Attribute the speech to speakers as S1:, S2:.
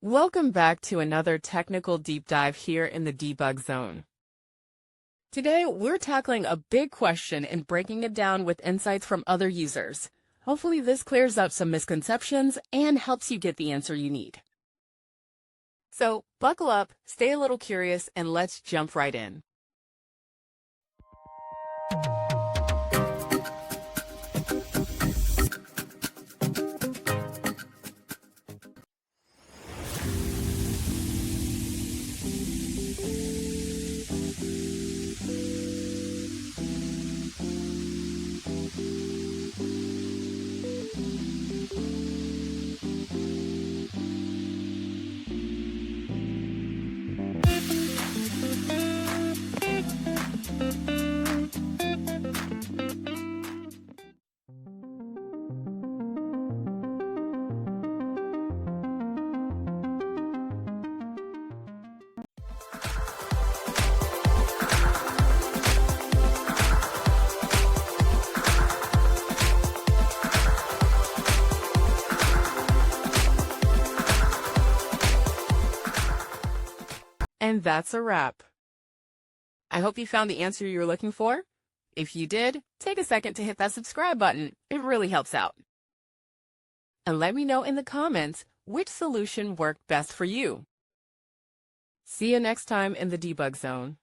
S1: Welcome back to another technical deep dive here in the debug zone. Today, we're tackling a big question and breaking it down with insights from other users. Hopefully this clears up some misconceptions and helps you get the answer you need. So buckle up, stay a little curious, and let's jump right in. And that's a wrap. I hope you found the answer you were looking for. If you did, take a second to hit that subscribe button. It really helps out. And let me know in the comments which solution worked best for you. See you next time in the debug zone.